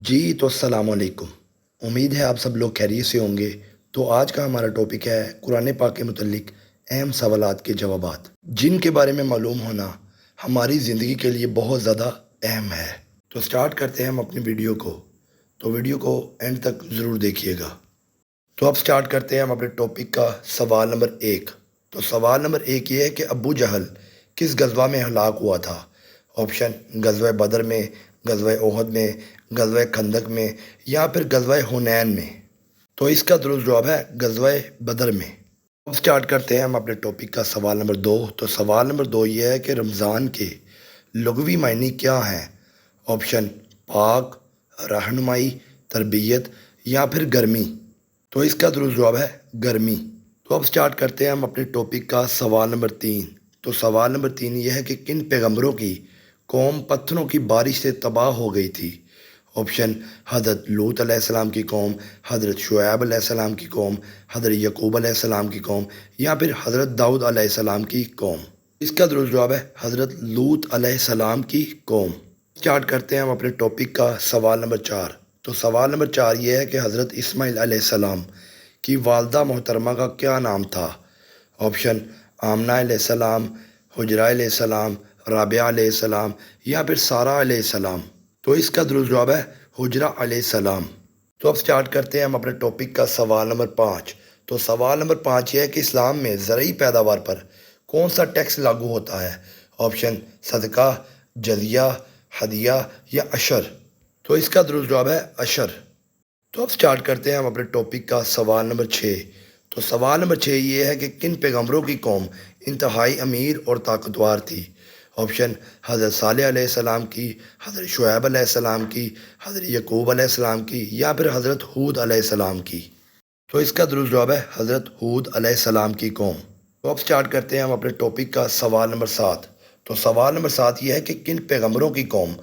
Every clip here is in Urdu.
جی تو السلام علیکم۔ امید ہے آپ سب لوگ خیریت سے ہوں گے۔ تو آج کا ہمارا ٹاپک ہے قرآن پاک کے متعلق اہم سوالات کے جوابات، جن کے بارے میں معلوم ہونا ہماری زندگی کے لیے بہت زیادہ اہم ہے۔ تو سٹارٹ کرتے ہیں ہم اپنی ویڈیو کو۔ تو ویڈیو کو اینڈ تک ضرور دیکھیے گا۔ تو اب سٹارٹ کرتے ہیں ہم اپنے ٹاپک کا سوال نمبر 1۔ تو سوال نمبر 1 یہ ہے کہ ابو جہل کس غزوہ میں ہلاک ہوا تھا؟ آپشن: غزوہ بدر میں، غزوہ احد میں، غزوہ خندق میں، یا پھر غزوہ حنین میں۔ تو اس کا درست جواب ہے غزوہ بدر میں۔ اب سٹارٹ کرتے ہیں ہم اپنے ٹاپک کا سوال نمبر 2۔ تو سوال نمبر 2 یہ ہے کہ رمضان کے لغوی معنی کیا ہیں؟ آپشن: پاک، رہنمائی، تربیت، یا پھر گرمی۔ تو اس کا درست جواب ہے گرمی۔ تو اب سٹارٹ کرتے ہیں ہم اپنے ٹاپک کا سوال نمبر 3۔ تو سوال نمبر 3 یہ ہے کہ کن پیغمبروں کی قوم پتھروں کی بارش سے تباہ ہو گئی تھی؟ آپشن: حضرت لوط علیہ السلام کی قوم، حضرت شعیب علیہ السلام کی قوم، حضرت یعقوب علیہ السلام کی قوم، یا پھر حضرت داؤد علیہ السلام کی قوم۔ اس کا درست جواب ہے حضرت لوط علیہ السلام کی قوم۔ سٹارٹ کرتے ہیں ہم اپنے ٹاپک کا سوال نمبر 4۔ تو سوال نمبر 4 یہ ہے کہ حضرت اسماعیل علیہ السلام کی والدہ محترمہ کا کیا نام تھا؟ آپشن: آمنہ علیہ السلام، حجرہ علیہ السلام، رابعہ علیہ السلام، یا پھر سارہ علیہ السلام۔ تو اس کا درست جواب ہے حجرہ علیہ السلام۔ تو اب سٹارٹ کرتے ہیں ہم اپنے ٹاپک کا سوال نمبر 5۔ تو سوال نمبر 5 یہ ہے کہ اسلام میں زرعی پیداوار پر کون سا ٹیکس لاگو ہوتا ہے؟ آپشن: صدقہ، جزیہ، ہدیہ، یا عشر۔ تو اس کا درست جواب ہے عشر۔ تو اب سٹارٹ کرتے ہیں ہم اپنے ٹاپک کا سوال نمبر 6۔ تو سوال نمبر 6 یہ ہے کہ کن پیغمبروں کی قوم انتہائی امیر اور طاقتور تھی؟ آپشن: حضرت صالح علیہ السلام کی، حضرت شعیب علیہ السلام کی، حضرت یعقوب علیہ السلام کی، یا پھر حضرت ہود علیہ السلام کی۔ تو اس کا درست جواب ہے حضرت ہود علیہ السلام کی قوم۔ تو اب سٹارٹ کرتے ہیں ہم اپنے ٹاپک کا سوال نمبر 7۔ تو سوال نمبر 7 یہ ہے کہ کن پیغمبروں کی قوم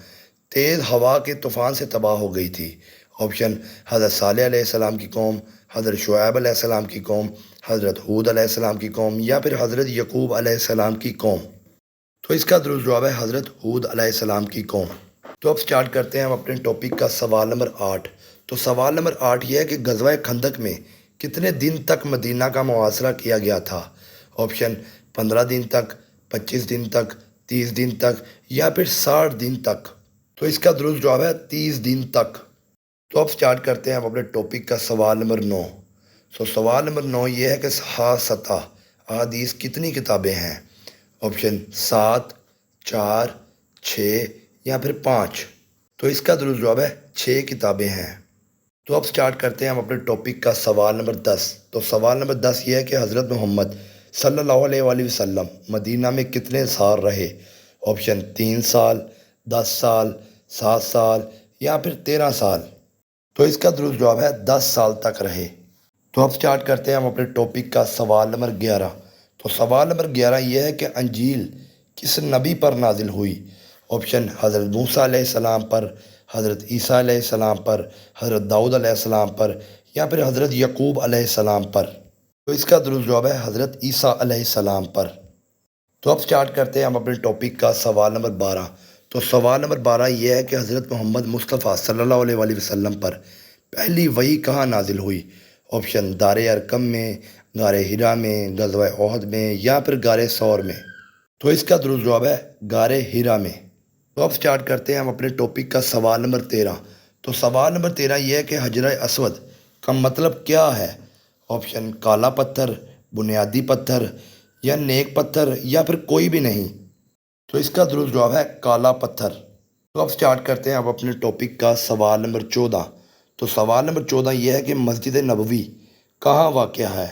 تیز ہوا کے طوفان سے تباہ ہو گئی تھی؟ آپشن: حضرت صالح علیہ السلام کی قوم، حضرت شعیب علیہ السلام کی قوم، حضرت ہود علیہ السلام کی قوم، یا پھر حضرت یعقوب علیہ السلام کی قوم۔ تو اس کا درست جواب ہے حضرت ہود علیہ السلام کی قوم۔ تو اب سٹارٹ کرتے ہیں ہم اپنے ٹاپک کا سوال نمبر 8۔ تو سوال نمبر 8 یہ ہے کہ غزوہ خندق میں کتنے دن تک مدینہ کا محاصرہ کیا گیا تھا؟ آپشن: 15 دن تک، 25 دن تک، 30 دن تک، یا پھر 60 دن تک۔ تو اس کا درست جواب ہے 30 دن تک۔ تو اب سٹارٹ کرتے ہیں ہم اپنے ٹاپک کا سوال نمبر 9۔ تو سوال نمبر 9 یہ ہے کہ ساتہ احادیث کتنی کتابیں ہیں؟ آپشن: 7، 4، 6، یا پھر 5۔ تو اس کا درست جواب ہے 6 کتابیں ہیں۔ تو اب سٹارٹ کرتے ہیں ہم اپنے ٹاپک کا سوال نمبر 10۔ تو سوال نمبر 10 یہ ہے کہ حضرت محمد صلی اللہ علیہ وآلہ وسلم مدینہ میں کتنے سال رہے؟ آپشن: 3 سال، 10 سال، 7 سال، یا پھر 13 سال۔ تو اس کا درست جواب ہے 10 سال تک رہے۔ تو اب سٹارٹ کرتے ہیں ہم اپنے ٹاپک کا سوال نمبر 11۔ تو سوال نمبر 11 یہ ہے کہ انجیل کس نبی پر نازل ہوئی؟ آپشن: حضرت موسیٰ علیہ السلام پر، حضرت عیسیٰ علیہ السلام پر، حضرت داؤد علیہ السلام پر، یا پھر حضرت یعقوب علیہ السلام پر۔ تو اس کا درست جواب ہے حضرت عیسیٰ علیہ السلام پر۔ تو اب سٹارٹ کرتے ہیں ہم اپنے ٹاپک کا سوال نمبر 12۔ تو سوال نمبر 12 یہ ہے کہ حضرت محمد مصطفیٰ صلی اللہ علیہ وآلہ وسلم پر پہلی وحی کہاں نازل ہوئی؟ آپشن: دار ارقم میں، غار حرا میں، غزوہ احد میں، یا پھر غار ثور میں۔ تو اس کا درست جواب ہے غار حرا میں۔ تو اب سٹارٹ کرتے ہیں ہم اپنے ٹاپک کا سوال نمبر 13۔ تو سوال نمبر 13 یہ ہے کہ حجرہ اسود کا مطلب کیا ہے؟ آپشن: کالا پتھر، بنیادی پتھر، یا نیک پتھر، یا پھر کوئی بھی نہیں۔ تو اس کا درست جواب ہے کالا پتھر۔ تو اب سٹارٹ کرتے ہیں اب اپنے ٹاپک کا سوال نمبر 14۔ تو سوال نمبر 14 یہ ہے کہ مسجد نبوی کہاں واقع ہے؟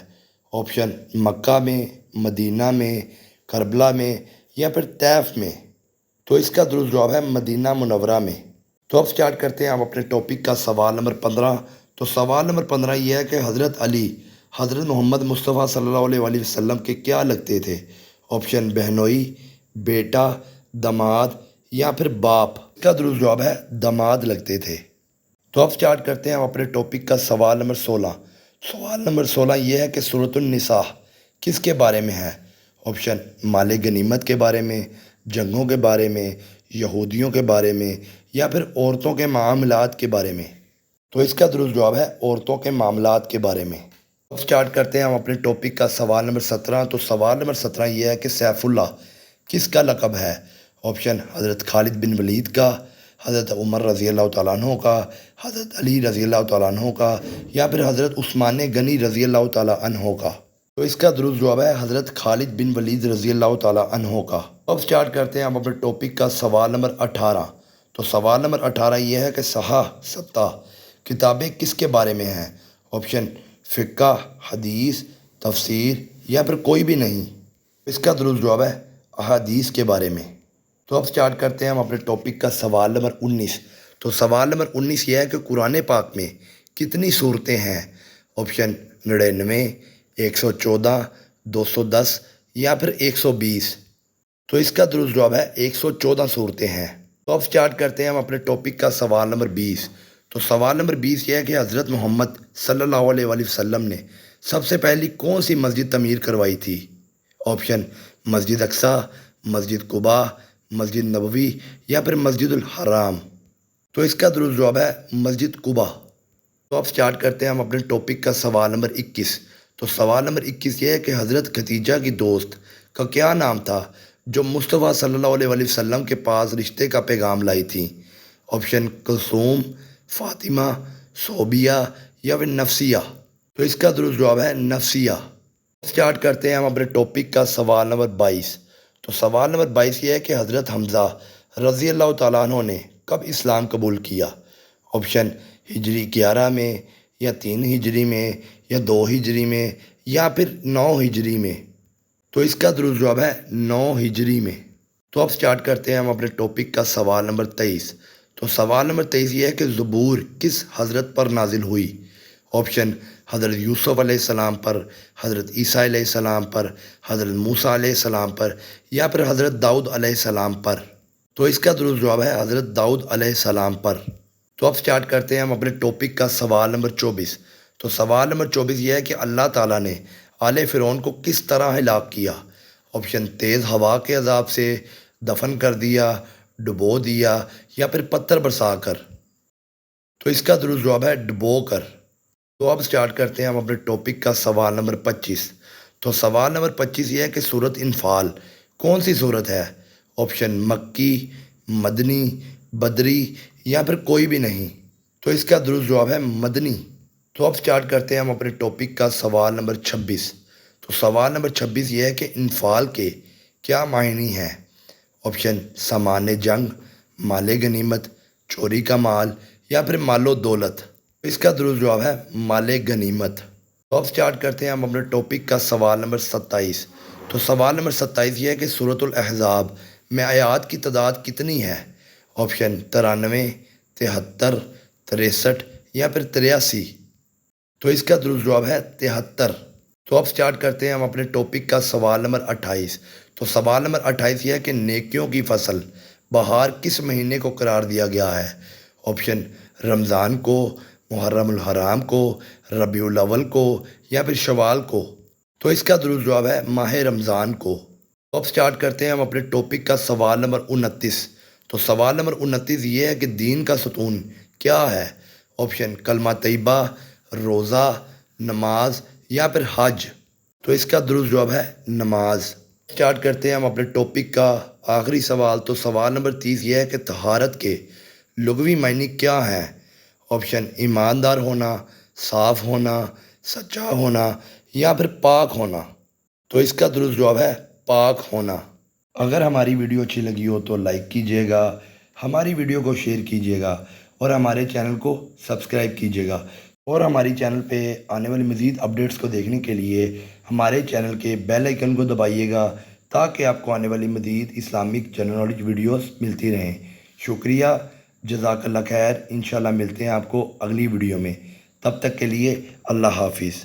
آپشن: مکہ میں، مدینہ میں، کربلا میں، یا پھر طیف میں۔ تو اس کا درست جواب ہے مدینہ منورہ میں۔ تو اب سٹارٹ کرتے ہیں ہم اپنے ٹاپک کا سوال نمبر 15۔ تو سوال نمبر 15 یہ ہے کہ حضرت علی حضرت محمد مصطفیٰ صلی اللہ علیہ وآلہ وسلم کے کیا لگتے تھے؟ آپشن: بہنوئی، بیٹا، داماد، یا پھر باپ۔ اس کا درست جواب ہے داماد لگتے تھے۔ تو اب سٹارٹ کرتے ہیں ہم اپنے ٹاپک کا سوال نمبر 16۔ سوال نمبر 16 یہ ہے کہ سورۃ النساء کس کے بارے میں ہے؟ آپشن: مال غنیمت کے بارے میں، جنگوں کے بارے میں، یہودیوں کے بارے میں، یا پھر عورتوں کے معاملات کے بارے میں؟ تو اس کا درست جواب ہے عورتوں کے معاملات کے بارے میں۔ اب سٹارٹ کرتے ہیں ہم اپنے ٹاپک کا سوال نمبر 17۔ تو سوال نمبر 17 یہ ہے کہ سیف اللہ کس کا لقب ہے؟ آپشن حضرت خالد بن ولید کا، حضرت عمر رضی اللہ تعالیٰ عنہ کا، حضرت علی رضی اللہ تعالیٰ عنہ کا، یا پھر حضرت عثمان غنی رضی اللہ تعالیٰ عنہ کا۔ تو اس کا درست جواب ہے حضرت خالد بن ولید رضی اللہ تعالیٰ عنہ کا۔ اب سٹارٹ کرتے ہیں ہم اپنے ٹاپک کا سوال نمبر 18۔ تو سوال نمبر 18 یہ ہے کہ صحاح ستہ کتابیں کس کے بارے میں ہیں؟ آپشن فقہ، حدیث، تفسیر، یا پھر کوئی بھی نہیں۔ اس کا درست جواب ہے احادیث کے بارے میں۔ تو اب سٹارٹ کرتے ہیں ہم اپنے ٹاپک کا سوال نمبر 19۔ تو سوال نمبر 19 یہ ہے کہ قرآن پاک میں کتنی صورتیں ہیں؟ آپشن 99، 114، 210، یا پھر 120۔ تو اس کا درست جواب ہے 114 صورتیں ہیں۔ تو اب سٹارٹ کرتے ہیں ہم اپنے ٹاپک کا سوال نمبر 20۔ تو سوال نمبر 20 یہ ہے کہ حضرت محمد صلی اللہ علیہ وآلہ وسلم نے سب سے پہلی کون سی مسجد تعمیر کروائی تھی؟ آپشن مسجد اقصیٰ، مسجد قباء، مسجد نبوی، یا پھر مسجد الحرام۔ تو اس کا درست جواب ہے مسجد قباء۔ تو اب سٹارٹ کرتے ہیں ہم اپنے ٹاپک کا سوال نمبر 21۔ تو سوال نمبر 21 یہ ہے کہ حضرت خدیجہ کی دوست کا کیا نام تھا جو مصطفیٰ صلی اللہ علیہ وآلہ وسلم کے پاس رشتے کا پیغام لائی تھی؟ آپشن کلثوم، فاطمہ، صوبیہ، یا پھر نفسیہ۔ تو اس کا درست جواب ہے نفسیہ۔ سٹارٹ کرتے ہیں ہم اپنے ٹاپک کا سوال نمبر 22۔ تو سوال نمبر 22 یہ ہے کہ حضرت حمزہ رضی اللہ تعالیٰ عنہ نے کب اسلام قبول کیا؟ آپشن ہجری 11 میں، یا 3 ہجری میں، یا 2 ہجری میں، یا پھر 9 ہجری میں۔ تو اس کا درست جواب ہے 9 ہجری میں۔ تو اب سٹارٹ کرتے ہیں ہم اپنے ٹاپک کا سوال نمبر 23۔ تو سوال نمبر 23 یہ ہے کہ زبور کس حضرت پر نازل ہوئی؟ آپشن حضرت یوسف علیہ السلام پر، حضرت عیسیٰ علیہ السلام پر، حضرت موسیٰ علیہ السلام پر، یا پھر حضرت داؤد علیہ السلام پر۔ تو اس کا درست جواب ہے حضرت داؤد علیہ السلام پر۔ تو اب سٹارٹ کرتے ہیں ہم اپنے ٹاپک کا سوال نمبر 24۔ تو سوال نمبر 24 یہ ہے کہ اللہ تعالیٰ نے آل فرعون کو کس طرح ہلاک کیا؟ آپشن تیز ہوا کے عذاب سے، دفن کر دیا، ڈبو دیا، یا پھر پتھر برسا کر۔ تو اس کا درست جواب ہے ڈبو کر۔ تو اب سٹارٹ کرتے ہیں ہم اپنے ٹاپک کا سوال نمبر 25۔ تو سوال نمبر 25 یہ ہے کہ سورۃ انفال کون سی سورت ہے؟ آپشن مکی، مدنی، بدری، یا پھر کوئی بھی نہیں۔ تو اس کا درست جواب ہے مدنی۔ تو اب سٹارٹ کرتے ہیں ہم اپنے ٹاپک کا سوال نمبر 26۔ تو سوال نمبر 26 یہ ہے کہ انفال کے کیا معنی ہیں؟ آپشن سامان جنگ، مال غنیمت، چوری کا مال، یا پھر مال و دولت۔ اس کا درست جواب ہے مال غنیمت۔ تو اب سٹارٹ کرتے ہیں ہم اپنے ٹاپک کا سوال نمبر 27۔ تو سوال نمبر 27 یہ ہے کہ سورۃ الاحزاب میں آیات کی تعداد کتنی ہے؟ آپشن 93، 73، 63، یا پھر 83۔ تو اس کا درست جواب ہے 73۔ تو اب سٹارٹ کرتے ہیں ہم اپنے ٹاپک کا سوال نمبر 28۔ تو سوال نمبر 28 یہ ہے کہ نیکیوں کی فصل بہار کس مہینے کو قرار دیا گیا ہے؟ آپشن رمضان کو، محرم الحرام کو، ربیع الاول کو، یا پھر شوال کو۔ تو اس کا درست جواب ہے ماہ رمضان کو۔ تو اب سٹارٹ کرتے ہیں ہم اپنے ٹاپک کا سوال نمبر 29۔ تو سوال نمبر 29 یہ ہے کہ دین کا ستون کیا ہے؟ آپشن کلمہ طیبہ، روزہ، نماز، یا پھر حج۔ تو اس کا درست جواب ہے نماز۔ سٹارٹ کرتے ہیں ہم اپنے ٹاپک کا آخری سوال۔ تو سوال نمبر 30 یہ ہے کہ طہارت کے لغوی معنی کیا ہیں؟ آپشن ایماندار ہونا، صاف ہونا، سچا ہونا، یا پھر پاک ہونا۔ تو اس کا درست جواب ہے پاک ہونا۔ اگر ہماری ویڈیو اچھی لگی ہو تو لائک کیجیے گا، ہماری ویڈیو کو شیئر کیجیے گا، اور ہمارے چینل کو سبسکرائب کیجیے گا۔ اور ہماری چینل پہ آنے والی مزید اپڈیٹس کو دیکھنے کے لیے ہمارے چینل کے بیل آئیکن کو دبائیے گا تاکہ آپ کو آنے والی مزید اسلامک جنرل نالج ویڈیوز ملتی رہیں۔ شکریہ، جزاک اللہ خیر۔ انشاءاللہ ملتے ہیں آپ کو اگلی ویڈیو میں۔ تب تک کے لیے اللہ حافظ۔